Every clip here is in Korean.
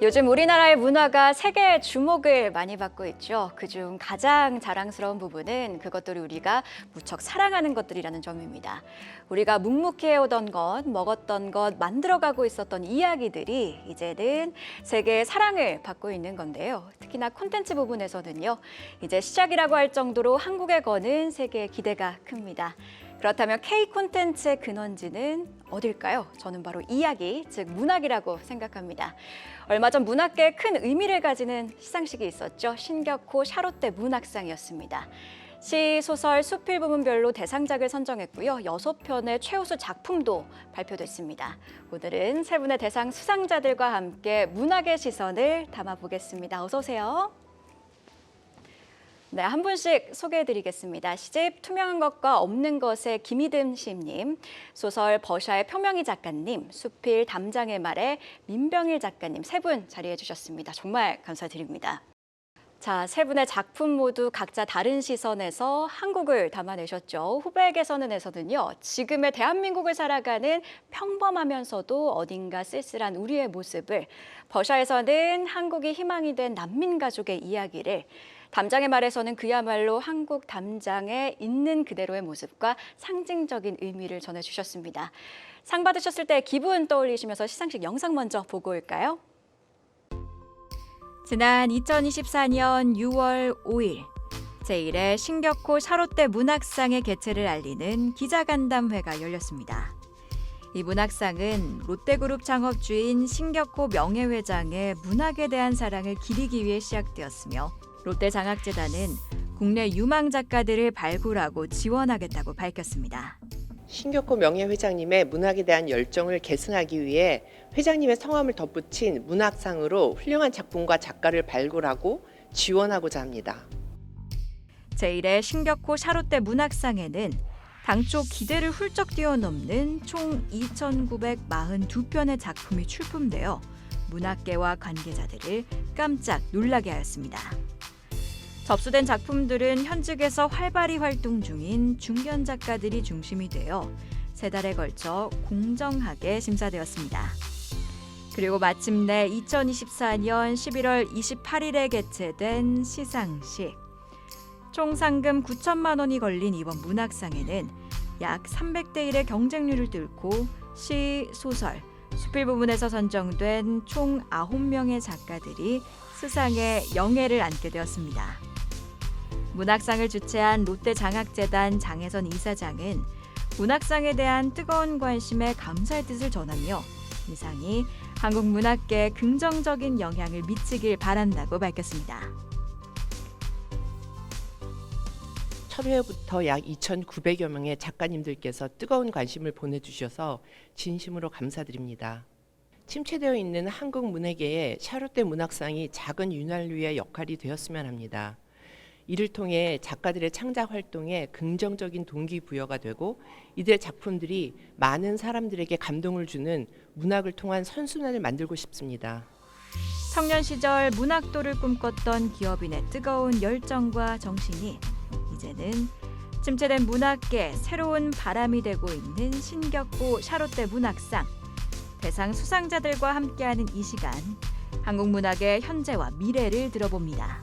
요즘 우리나라의 문화가 세계의 주목을 많이 받고 있죠. 그중 가장 자랑스러운 부분은 그것들이 우리가 무척 사랑하는 것들이라는 점입니다. 우리가 묵묵해오던 것, 먹었던 것, 만들어가고 있었던 이야기들이 이제는 세계의 사랑을 받고 있는 건데요. 특히나 콘텐츠 부분에서는요. 이제 시작이라고 할 정도로 한국에 거는 세계의 기대가 큽니다. 그렇다면 K 콘텐츠의 근원지는 어딜까요? 저는 바로 이야기, 즉 문학이라고 생각합니다. 얼마 전 문학계에 큰 의미를 가지는 시상식이 있었죠. 신격호 샤롯대 문학상이었습니다. 시, 소설, 수필 부문별로 대상작을 선정했고요. 6편의 최우수 작품도 발표됐습니다. 오늘은 세 분의 대상 수상자들과 함께 문학의 시선을 담아보겠습니다. 어서 오세요. 네, 한 분씩 소개해드리겠습니다. 시집 투명한 것과 없는 것의 김희듬 시인님, 소설 버샤의 표명희 작가님, 수필 담장의 말의 민병일 작가님 세 분 자리해 주셨습니다. 정말 감사드립니다. 자, 세 분의 작품 모두 각자 다른 시선에서 한국을 담아내셨죠. 후배 개선은에서는요, 지금의 대한민국을 살아가는 평범하면서도 어딘가 쓸쓸한 우리의 모습을, 버샤에서는 한국이 희망이 된 난민 가족의 이야기를, 담장의 말에서는 그야말로 한국 담장에 있는 그대로의 모습과 상징적인 의미를 전해주셨습니다. 상 받으셨을 때 기분 떠올리시면서 시상식 영상 먼저 보고 올까요? 지난 2024년 6월 5일 제1회 신격호 샤롯대 문학상의 개최를 알리는 기자간담회가 열렸습니다. 이 문학상은 롯데그룹 창업주인 신격호 명예회장의 문학에 대한 사랑을 기리기 위해 시작되었으며 롯데장학재단은 국내 유망 작가들을 발굴하고 지원하겠다고 밝혔습니다. 신격호 명예회장님의 문학에 대한 열정을 계승하기 위해 회장님의 성함을 덧붙인 문학상으로 훌륭한 작품과 작가를 발굴하고 지원하고자 합니다. 제1회 신격호 샤롯대 문학상에는 당초 기대를 훌쩍 뛰어넘는 총 2,942편의 작품이 출품되어 문학계와 관계자들을 깜짝 놀라게 하였습니다. 접수된 작품들은 현직에서 활발히 활동 중인 중견 작가들이 중심이 되어 세 달에 걸쳐 공정하게 심사되었습니다. 그리고 마침내 2024년 11월 28일에 개최된 시상식. 총 상금 9천만 원이 걸린 이번 문학상에는 약 300대 1의 경쟁률을 뚫고 시, 소설, 수필 부문에서 선정된 총 9명의 작가들이 수상의 영예를 안게 되었습니다. 문학상을 주최한 롯데장학재단 장혜선 이사장은 문학상에 대한 뜨거운 관심에 감사의 뜻을 전하며 이 상이 한국 문학계에 긍정적인 영향을 미치길 바란다고 밝혔습니다. 첫 회부터 약 2,900여 명의 작가님들께서 뜨거운 관심을 보내주셔서 진심으로 감사드립니다. 침체되어 있는 한국 문학계에 샤롯대 문학상이 작은 윤활유의 역할이 되었으면 합니다. 이를 통해 작가들의 창작 활동에 긍정적인 동기부여가 되고 이들의 작품들이 많은 사람들에게 감동을 주는 문학을 통한 선순환을 만들고 싶습니다. 청년 시절 문학도를 꿈꿨던 기업인의 뜨거운 열정과 정신이 이제는 침체된 문학계 새로운 바람이 되고 있는 신격호 샤롯대 문학상. 대상 수상자들과 함께하는 이 시간, 한국 문학의 현재와 미래를 들어봅니다.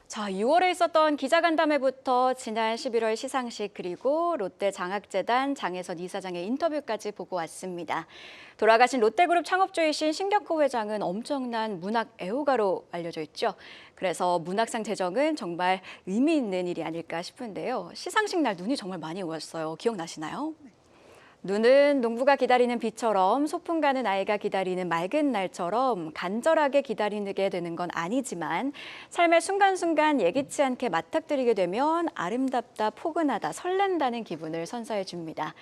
자, 6월에 있었던 기자간담회부터 지난 11월 시상식 그리고 롯데장학재단 장혜선 이사장의 인터뷰까지 보고 왔습니다. 돌아가신 롯데그룹 창업주이신 신격호 회장은 엄청난 문학 애호가로 알려져 있죠. 그래서 문학상 제정은 정말 의미 있는 일이 아닐까 싶은데요. 시상식 날 눈이 정말 많이 오셨어요. 기억나시나요? 눈은 농부가 기다리는 비처럼 소풍 가는 아이가 기다리는 맑은 날처럼 간절하게 기다리게 되는 건 아니지만 삶의 순간순간 예기치 않게 맞닥뜨리게 되면 아름답다, 포근하다, 설렌다는 기분을 선사해 줍니다.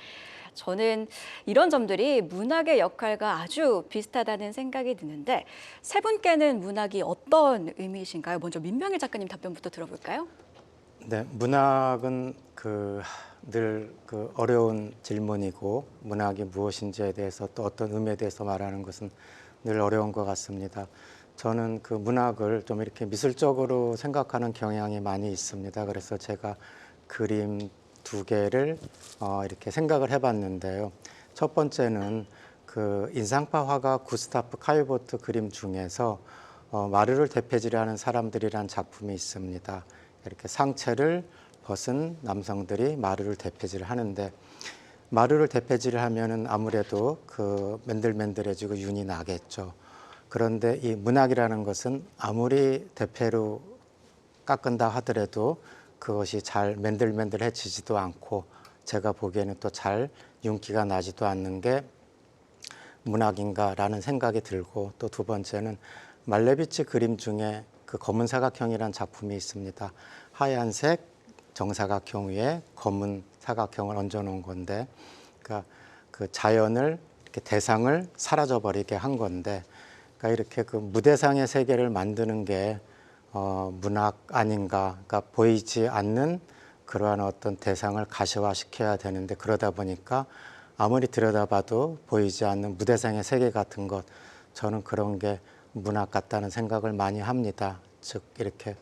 저는 이런 점들이 문학의 역할과 아주 비슷하다는 생각이 드는데 세 분께는 문학이 어떤 의미이신가요? 먼저 민병일 작가님 답변부터 들어볼까요? 네, 문학은 늘 어려운 질문이고 문학이 무엇인지에 대해서 또 어떤 의미에 대해서 말하는 것은 늘 어려운 것 같습니다. 저는 그 문학을 좀 이렇게 미술적으로 생각하는 경향이 많이 있습니다. 그래서 제가 그림 두 개를 이렇게 생각을 해봤는데요. 첫 번째는 그 인상파 화가 구스타프 카이보트 그림 중에서 마르를 대패질하는 사람들이란 작품이 있습니다. 이렇게 상체를 벗은 남성들이 마르를 대패질을 하는데, 마르를 대패질을 하면은 아무래도 그 맨들맨들해지고 윤이 나겠죠. 그런데 이 문학이라는 것은 아무리 대패로 깎은다 하더라도 그것이 잘 맨들맨들해지지도 않고, 제가 보기에는 또 잘 윤기가 나지도 않는 게 문학인가라는 생각이 들고, 또 두 번째는 말레비치 그림 중에 그 검은 사각형이라는 작품이 있습니다. 하얀색 정사각형 위에 검은 사각형을 얹어 놓은 건데, 그러니까 그 자연을 이렇게 대상을 사라져 버리게 한 건데, 그러니까 이렇게 그 무대상의 세계를 만드는 게 문학 아닌가. 그러니까 보이지 않는 그러한 어떤 대상을 가시화시켜야 되는데, 그러다 보니까 아무리 들여다봐도 보이지 않는 무대상의 세계 같은 것, 저는 그런 게 문학 같다는 생각을 많이 합니다. 즉 이렇게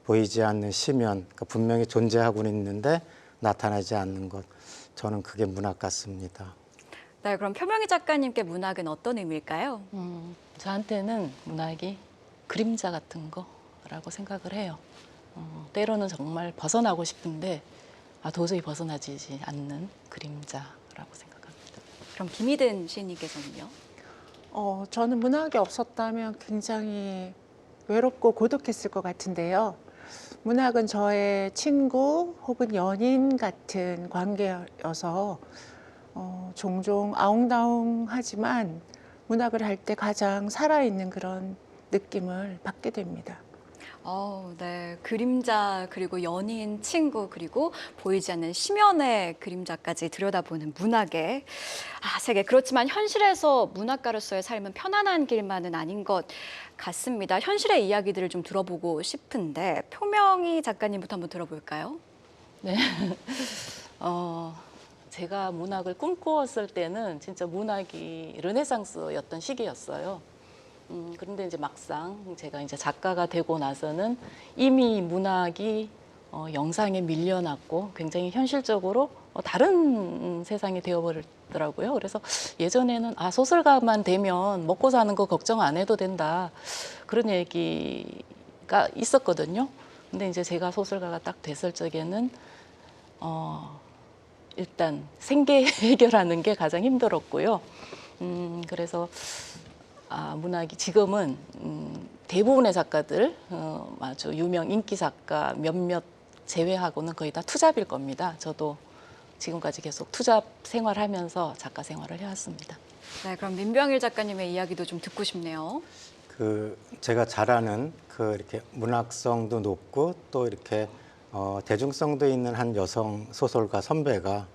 보이지 않는 시면, 그러니까 분명히 존재하고는 있는데 나타나지 않는 것, 저는 그게 문학 같습니다. 네, 그럼 표명희 작가님께 문학은 어떤 의미일까요? 저한테는 문학이 그림자 같은 거라고 생각을 해요. 때로는 정말 벗어나고 싶은데 도저히 벗어나지 않는 그림자라고 생각합니다. 그럼 김희든 시인님께서는요? 저는 문학이 없었다면 굉장히 외롭고 고독했을 것 같은데요. 문학은 저의 친구 혹은 연인 같은 관계여서 종종 아웅다웅하지만 문학을 할 때 가장 살아있는 그런 느낌을 받게 됩니다. 네. 그림자, 그리고 연인, 친구, 그리고 보이지 않는 심연의 그림자까지 들여다보는 문학의 세계. 그렇지만 현실에서 문학가로서의 삶은 편안한 길만은 아닌 것 같습니다. 현실의 이야기들을 좀 들어보고 싶은데, 표명희 작가님부터 한번 들어볼까요? 네. 제가 문학을 꿈꾸었을 때는 진짜 문학이 르네상스였던 시기였어요. 그런데 이제 막상 제가 이제 작가가 되고 나서는 이미 문학이 영상에 밀려났고 굉장히 현실적으로 다른 세상이 되어버렸더라고요. 그래서 예전에는 소설가만 되면 먹고 사는 거 걱정 안 해도 된다, 그런 얘기가 있었거든요. 근데 이제 제가 소설가가 딱 됐을 적에는 일단 생계 해결하는 게 가장 힘들었고요. 그래서 문학이 지금은 대부분의 작가들, 아주 유명 인기 작가 몇몇 제외하고는 거의 다 투잡일 겁니다. 저도 지금까지 계속 투잡 생활하면서 작가 생활을 해왔습니다. 네, 그럼 민병일 작가님의 이야기도 좀 듣고 싶네요. 그 제가 잘 아는 그 이렇게 문학성도 높고 또 이렇게 대중성도 있는 한 여성 소설가 선배가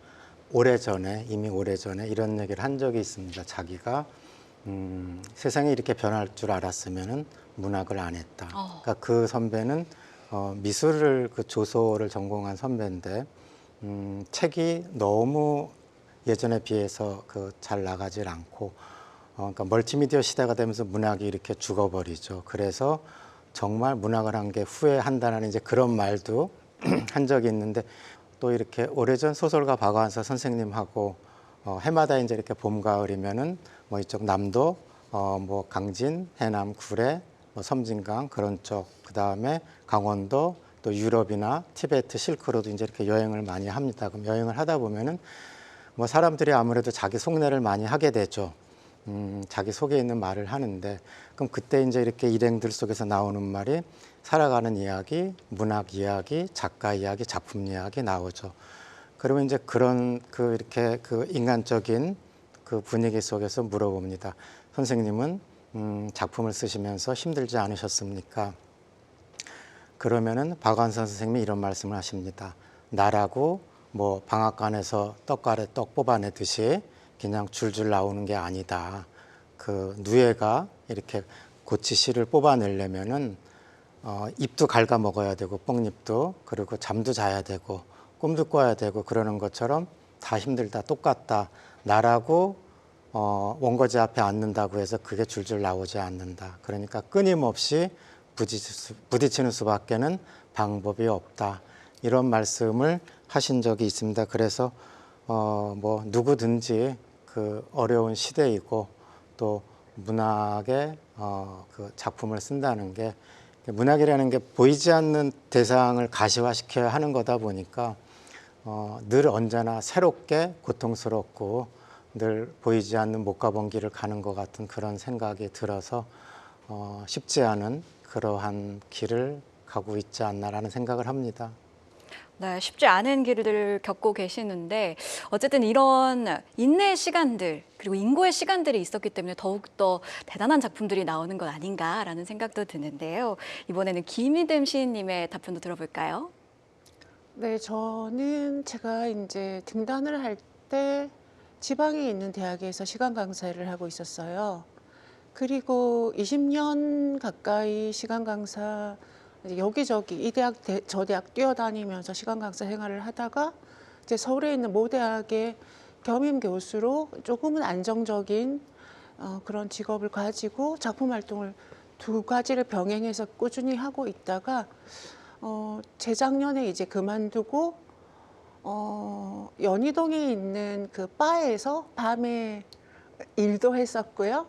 이미 오래전에 이런 얘기를 한 적이 있습니다. 자기가 세상이 이렇게 변할 줄 알았으면은 문학을 안 했다. 그러니까 그 선배는 미술을 그 조소를 전공한 선배인데 책이 너무 예전에 비해서 그 잘 나가질 않고 그러니까 멀티미디어 시대가 되면서 문학이 이렇게 죽어버리죠. 그래서 정말 문학을 한 게 후회한다는 이제 그런 말도 한 적이 있는데, 또 이렇게 오래전 소설가 박완서 선생님하고 해마다 이제 이렇게 봄 가을이면은 뭐 이쪽 남도 뭐 강진, 해남, 구례, 뭐 섬진강 그런 쪽, 그 다음에 강원도, 또 유럽이나 티베트, 실크로드 이제 이렇게 여행을 많이 합니다. 그럼 여행을 하다 보면은 뭐 사람들이 아무래도 자기 속내를 많이 하게 되죠. 자기 속에 있는 말을 하는데, 그럼 그때 이제 이렇게 일행들 속에서 나오는 말이 살아가는 이야기, 문학 이야기, 작가 이야기, 작품 이야기 나오죠. 그러면 이제 그런 그 이렇게 그 인간적인 그 분위기 속에서 물어봅니다. 선생님은 작품을 쓰시면서 힘들지 않으셨습니까? 그러면은 박완서 선생님이 이런 말씀을 하십니다. 나라고 뭐 방앗간에서 떡갈에 떡 뽑아내듯이 그냥 줄줄 나오는 게 아니다. 그 누에가 이렇게 고치씨를 뽑아내려면은 잎도 갉아 먹어야 되고 뽕잎도, 그리고 잠도 자야 되고 꿈도 꿔야 되고, 그러는 것처럼 다 힘들다, 똑같다. 나라고 원고지 앞에 앉는다고 해서 그게 줄줄 나오지 않는다. 그러니까 끊임없이 부딪히는 수밖에는 방법이 없다. 이런 말씀을 하신 적이 있습니다. 그래서 뭐 누구든지 그 어려운 시대이고 또 문학의 그 작품을 쓴다는 게 문학이라는 게 보이지 않는 대상을 가시화시켜야 하는 거다 보니까 늘 언제나 새롭게 고통스럽고 늘 보이지 않는 못 가본 길을 가는 것 같은 그런 생각이 들어서 쉽지 않은 그러한 길을 가고 있지 않나라는 생각을 합니다. 네, 쉽지 않은 길을 겪고 계시는데 어쨌든 이런 인내의 시간들 그리고 인고의 시간들이 있었기 때문에 더욱더 대단한 작품들이 나오는 것 아닌가라는 생각도 드는데요. 이번에는 김희듬 시인님의 답변도 들어볼까요? 네, 저는 제가 이제 등단을 할 때 지방에 있는 대학에서 시간 강사를 하고 있었어요. 그리고 20년 가까이 시간 강사 이제 여기저기 이 대학 저 대학 뛰어다니면서 시간 강사 생활을 하다가 이제 서울에 있는 모 대학의 겸임 교수로 조금은 안정적인 그런 직업을 가지고 작품 활동을 두 가지를 병행해서 꾸준히 하고 있다가 재작년에 이제 그만두고 연희동에 있는 그 바에서 밤에 일도 했었고요.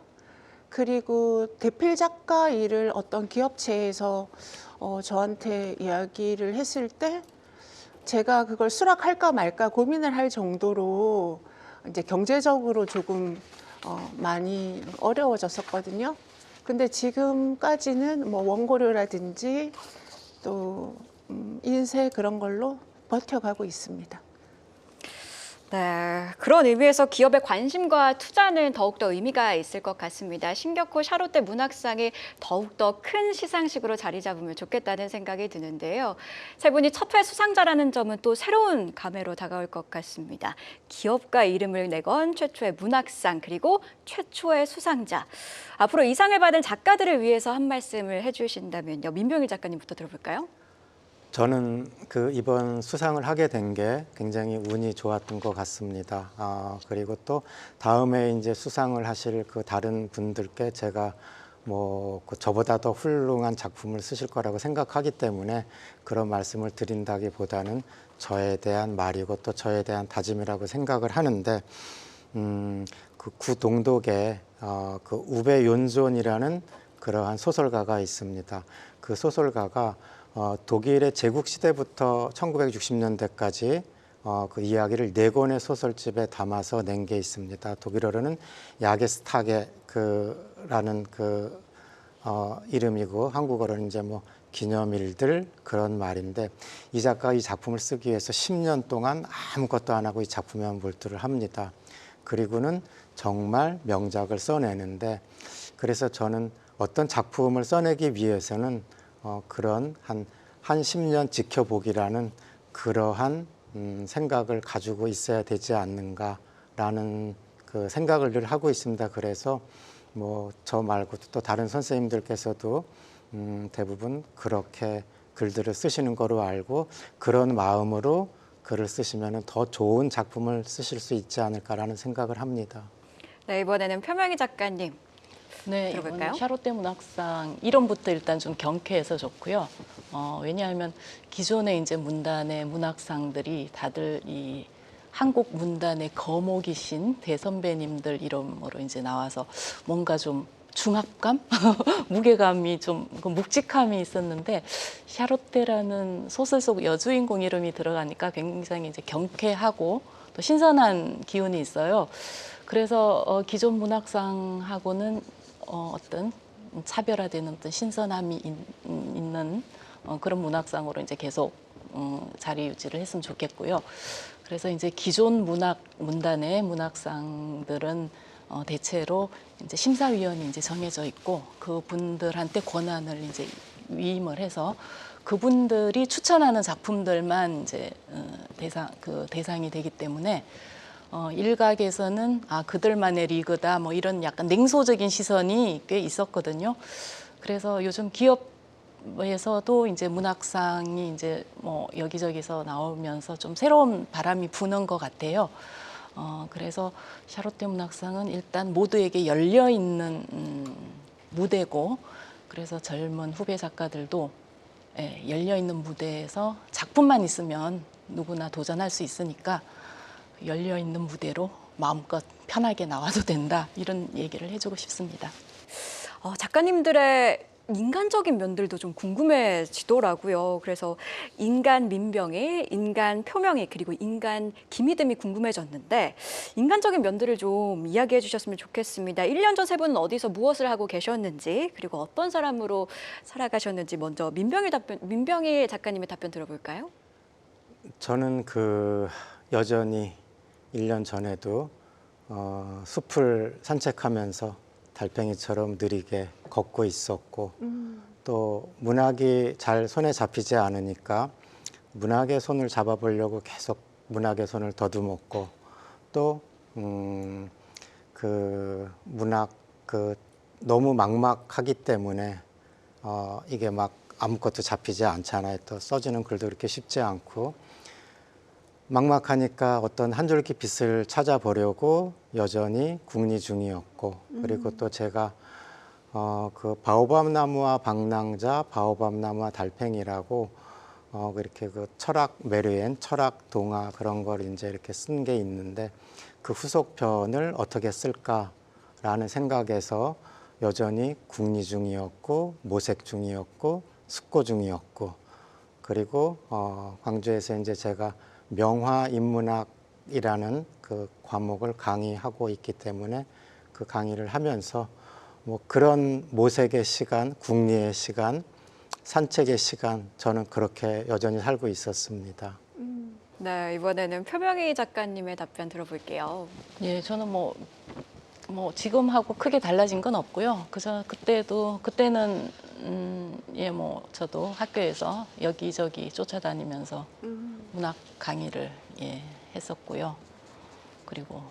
그리고 대필 작가 일을 어떤 기업체에서 저한테 이야기를 했을 때 제가 그걸 수락할까 말까 고민을 할 정도로 이제 경제적으로 조금 많이 어려워졌었거든요. 근데 지금까지는 뭐 원고료라든지 또 인쇄 그런 걸로 버텨가고 있습니다. 네, 그런 의미에서 기업의 관심과 투자는 더욱더 의미가 있을 것 같습니다. 신격호 샤롯대 문학상이 더욱더 큰 시상식으로 자리 잡으면 좋겠다는 생각이 드는데요. 세 분이 첫 회 수상자라는 점은 또 새로운 감회로 다가올 것 같습니다. 기업가 이름을 내건 최초의 문학상 그리고 최초의 수상자. 앞으로 이 상을 받은 작가들을 위해서 한 말씀을 해주신다면요. 민병일 작가님부터 들어볼까요? 저는 그 이번 수상을 하게 된 게 굉장히 운이 좋았던 것 같습니다. 그리고 또 다음에 이제 수상을 하실 그 다른 분들께 제가 뭐 저보다 더 훌륭한 작품을 쓰실 거라고 생각하기 때문에 그런 말씀을 드린다기보다는 저에 대한 말이고 또 저에 대한 다짐이라고 생각을 하는데 그 구동독에 그 우베 윤존이라는 그러한 소설가가 있습니다. 그 소설가가 독일의 제국 시대부터 1960년대까지 그 이야기를 4권의 소설집에 담아서 낸 게 있습니다. 독일어로는 야게스타게라는 그 이름이고 한국어로는 이제 뭐 기념일들 그런 말인데 이 작가가 이 작품을 쓰기 위해서 10년 동안 아무것도 안 하고 이 작품에 몰두를 합니다. 그리고는 정말 명작을 써내는데 그래서 저는 어떤 작품을 써내기 위해서는 그런 한 10년 지켜보기라는 그러한 생각을 가지고 있어야 되지 않는가라는 그 생각을 늘 하고 있습니다. 그래서 뭐 저 말고도 또 다른 선생님들께서도 대부분 그렇게 글들을 쓰시는 거로 알고 그런 마음으로 글을 쓰시면 더 좋은 작품을 쓰실 수 있지 않을까라는 생각을 합니다. 네, 이번에는 표명희 작가님. 네, 들어볼까요? 이번 샤롯대 문학상 이름부터 일단 좀 경쾌해서 좋고요. 왜냐하면 기존의 이제 문단의 문학상들이 다들 이 한국 문단의 거목이신 대선배님들 이름으로 이제 나와서 뭔가 좀 중압감, 무게감이 좀 묵직함이 있었는데 샤롯대라는 소설 속 여주인공 이름이 들어가니까 굉장히 이제 경쾌하고 또 신선한 기운이 있어요. 그래서 기존 문학상하고는 어떤 차별화되는 어떤 신선함이 있는 그런 문학상으로 이제 계속 자리 유지를 했으면 좋겠고요. 그래서 이제 기존 문단의 문학상들은 대체로 이제 심사위원이 이제 정해져 있고 그분들한테 권한을 이제 위임을 해서 그분들이 추천하는 작품들만 이제 대상이 되기 때문에 일각에서는 그들만의 리그다 뭐 이런 약간 냉소적인 시선이 꽤 있었거든요. 그래서 요즘 기업에서도 이제 문학상이 이제 뭐 여기저기서 나오면서 좀 새로운 바람이 부는 것 같아요. 그래서 샤롯대 문학상은 일단 모두에게 열려 있는 무대고 그래서 젊은 후배 작가들도 열려 있는 무대에서 작품만 있으면 누구나 도전할 수 있으니까 열려 있는 무대로 마음껏 편하게 나와도 된다 이런 얘기를 해주고 싶습니다. 작가님들의 인간적인 면들도 좀 궁금해지더라고요. 그래서 인간 민병이, 인간 표명이, 그리고 인간 김희듬이 궁금해졌는데 민간적인 면들을 좀 이야기해 주셨으면 좋겠습니다. 1년 전 세 분은 어디서 무엇을 하고 계셨는지, 그리고 어떤 사람으로 살아가셨는지 먼저 민병희 작가님의 답변 들어볼까요? 저는 여전히 1년 전에도 숲을 산책하면서 달팽이처럼 느리게 걷고 있었고 또 문학이 잘 손에 잡히지 않으니까 문학의 손을 잡아보려고 계속 문학의 손을 더듬었고 또 문학 너무 막막하기 때문에 이게 막 아무것도 잡히지 않잖아요. 또 써지는 글도 그렇게 쉽지 않고 막막하니까 어떤 한 줄기 빛을 찾아보려고 여전히 궁리 중이었고 그리고 또 제가 바오밥 나무와 방랑자, 바오밥 나무와 달팽이라고 그렇게 철학 메르엔, 철학 동화 그런 걸 이제 이렇게 쓴 게 있는데 그 후속편을 어떻게 쓸까라는 생각에서 여전히 궁리 중이었고 모색 중이었고 숙고 중이었고 그리고 광주에서 이제 제가 명화 인문학이라는 그 과목을 강의하고 있기 때문에 그 강의를 하면서 뭐 그런 모색의 시간, 궁리의 시간, 산책의 시간 저는 그렇게 여전히 살고 있었습니다. 네, 이번에는 표명희 작가님의 답변 들어볼게요. 예, 저는 뭐 지금하고 크게 달라진 건 없고요. 그때는 저도 학교에서 여기저기 쫓아다니면서 문학 강의를 했었고요. 그리고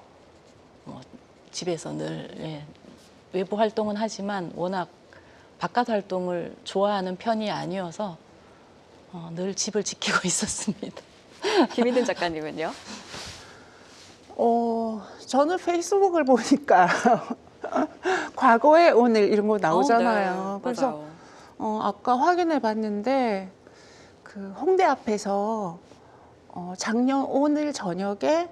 집에서 늘 외부 활동은 하지만 워낙 바깥 활동을 좋아하는 편이 아니어서 늘 집을 지키고 있었습니다. 김희든 작가님은요? 저는 페이스북을 보니까 과거의 오늘 이런 거 나오잖아요. 네, 그래서 맞아요. 아까 확인해 봤는데 그 홍대 앞에서 작년 오늘 저녁에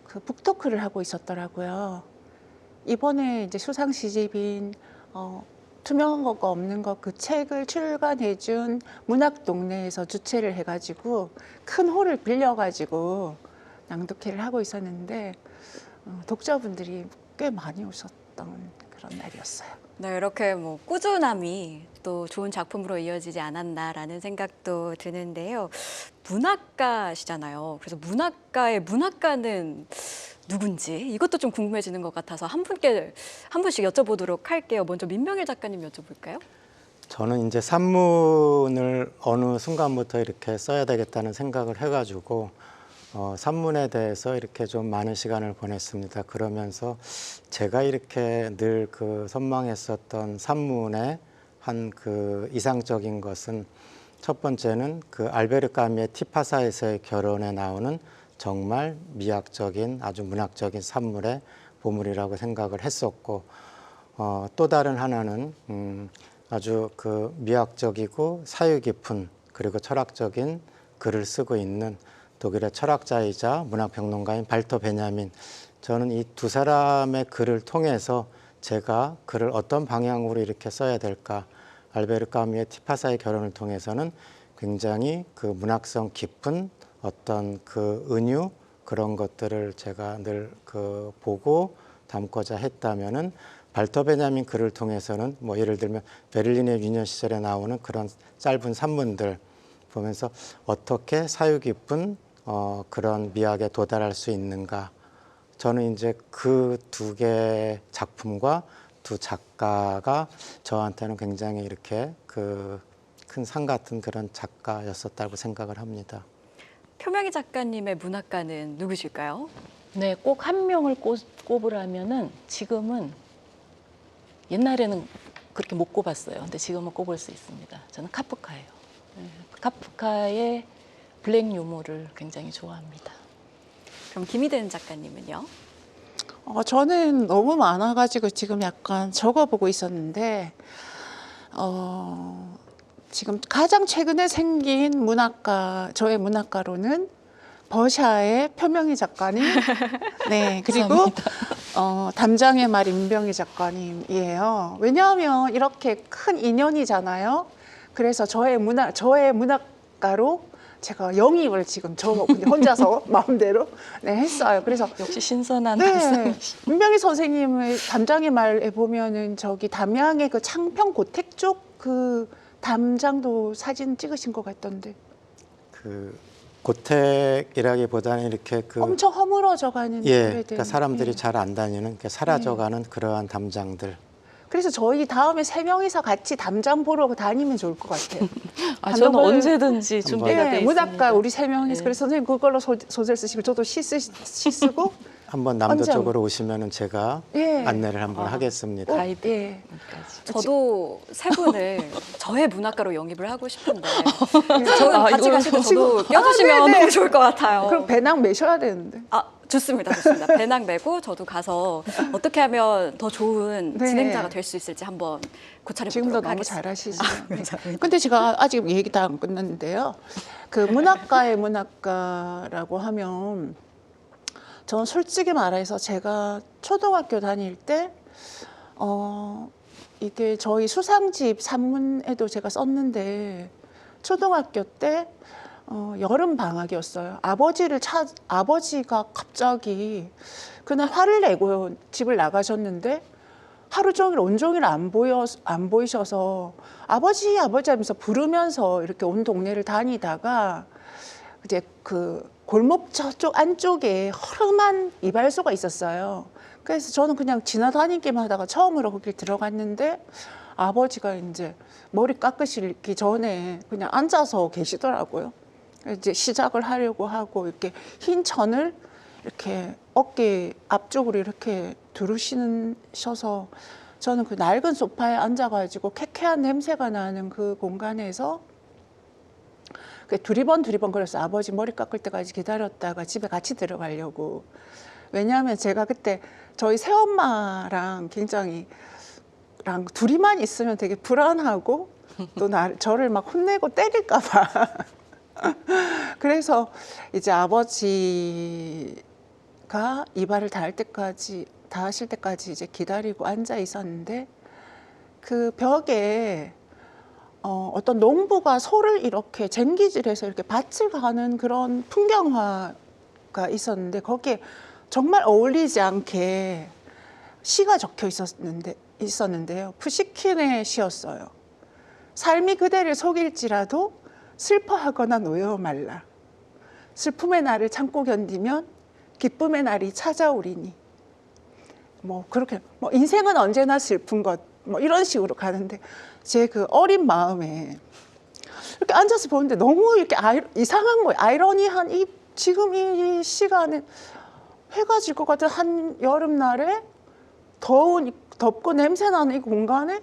그 북토크를 하고 있었더라고요. 이번에 이제 수상 시집인 투명한 것과 없는 것 그 책을 출간해준 문학동네에서 주최를 해가지고 큰 홀을 빌려가지고 낭독회를 하고 있었는데 독자분들이 꽤 많이 오셨던 그런 날이었어요. 네, 이렇게 뭐 꾸준함이 또 좋은 작품으로 이어지지 않았나라는 생각도 드는데요. 문학가시잖아요. 그래서 문학가의 문학가는 누군지 이것도 좀 궁금해지는 것 같아서 한 분씩 여쭤보도록 할게요. 먼저 민병희 작가님 여쭤볼까요? 저는 이제 산문을 어느 순간부터 이렇게 써야 되겠다는 생각을 해가지고 산문에 대해서 이렇게 좀 많은 시간을 보냈습니다. 그러면서 제가 이렇게 늘 선망했었던 산문의 한 이상적인 것은 첫 번째는 알베르 까미의 티파사에서의 결혼에 나오는 정말 미학적인 아주 문학적인 산물의 보물이라고 생각을 했었고 또 다른 하나는 아주 미학적이고 사유 깊은 그리고 철학적인 글을 쓰고 있는 독일의 철학자이자 문학평론가인 발터 베냐민. 저는 이 두 사람의 글을 통해서 제가 글을 어떤 방향으로 이렇게 써야 될까. 알베르 까미의 티파사의 결혼을 통해서는 굉장히 문학성 깊은 어떤 은유 그런 것들을 제가 늘 보고 담고자 했다면은 발터 베냐민 글을 통해서는 뭐 예를 들면 베를린의 유년 시절에 나오는 그런 짧은 산문들 보면서 어떻게 사유 깊은 그런 미학에 도달할 수 있는가. 저는 이제 그 두 개의 작품과 두 작가가 저한테는 굉장히 이렇게 큰 상 같은 그런 작가였었다고 생각을 합니다. 표명희 작가님의 문학가는 누구실까요? 네, 꼭 한 명을 꼽으라면은 지금은 옛날에는 그렇게 못 꼽았어요. 근데 지금은 꼽을 수 있습니다. 저는 카프카예요. 카프카의 블랙 유머를 굉장히 좋아합니다. 그럼 김희든 작가님은요? 저는 너무 많아가지고 지금 약간 적어보고 있었는데 지금 가장 최근에 생긴 문학가, 저의 문학가로는 버샤의 표명희 작가님, 네, 그리고 담장의 말 임병희 작가님이에요. 왜냐하면 이렇게 큰 인연이잖아요. 그래서 저의 문학가로 제가 영입을 지금 저 혼자서 마음대로 네, 했어요. 그래서 역시 신선한 네, 말씀이시. 임병희 선생님의 담장의 말에 보면은 저기 담양의 그 창평 고택 쪽 그 담장도 사진 찍으신 것 같던데 그 고택이라기보다는 이렇게 그 엄청 허물어져 가는 예, 오래된, 그러니까 사람들이 예. 잘 안 다니는 그러니까 사라져가는 그러한 담장들. 그래서 저희 다음에 3명이서 같이 담장 보러 다니면 좋을 것 같아요. 저는 한번 언제든지 준비가 돼 네, 있습니다. 문학과 우리 3명이서 네. 그래서 선생님 그걸로 소설 쓰시고 저도 시 쓰고 한번 남도 언제 쪽으로 오시면은 제가 예. 안내를 한번 하겠습니다. 가이드. 예. 저도 세 분을 저의 문학가로 영입을 하고 싶은데 저는 같이 이거 가시고 저도 껴주시면 네네. 너무 좋을 것 같아요. 그럼 배낭 매셔야 되는데. 아, 좋습니다. 좋습니다. 배낭 메고 저도 가서 어떻게 하면 더 좋은 네. 진행자가 될 수 있을지 한번 고찰해 지금도 보도록 너무 하겠습니다. 잘하시죠. 네. 감사합니다. 근데 제가 아직 얘기 다 안 끝났는데요. 그 문학가의 문학가라고 하면 저는 솔직히 말해서 제가 초등학교 다닐 때 이게 저희 수상집 산문에도 제가 썼는데 초등학교 때 여름 방학이었어요. 아버지가 갑자기 그날 화를 내고 집을 나가셨는데 하루 종일 온종일 안 보이셔서 아버지 하면서 부르면서 이렇게 온 동네를 다니다가 이제 그 골목 저쪽 안쪽에 허름한 이발소가 있었어요. 그래서 저는 그냥 지나다니기만 하다가 처음으로 거길 들어갔는데 아버지가 이제 머리 깎으시기 전에 그냥 앉아서 계시더라고요. 이제 시작을 하려고 하고 이렇게 흰 천을 이렇게 어깨 앞쪽으로 이렇게 두르시셔서 저는 그 낡은 소파에 앉아가지고 쾌쾌한 냄새가 나는 그 공간에서 두리번 그래서 아버지 머리 깎을 때까지 기다렸다가 집에 같이 들어가려고. 왜냐하면 제가 그때 저희 새엄마랑 굉장히 둘이만 있으면 되게 불안하고 또 저를 막 혼내고 때릴까 봐. 그래서 이제 아버지가 이발을 다 하실 때까지 이제 기다리고 앉아 있었는데 그 벽에 어떤 농부가 소를 이렇게 쟁기질해서 이렇게 밭을 가는 그런 풍경화가 있었는데 거기에 정말 어울리지 않게 시가 적혀 있었는데요. 푸시킨의 시였어요. 삶이 그대를 속일지라도 슬퍼하거나 놓여 말라. 슬픔의 날을 참고 견디면 기쁨의 날이 찾아오리니. 뭐 그렇게 인생은 언제나 슬픈 것 이런 식으로 가는데 제 그 어린 마음에 이렇게 앉아서 보는데 너무 이렇게 이상한 거예요. 아이러니한 지금 이 시간에 해가 질 것 같은 한 여름날에 덥고 냄새나는 이 공간에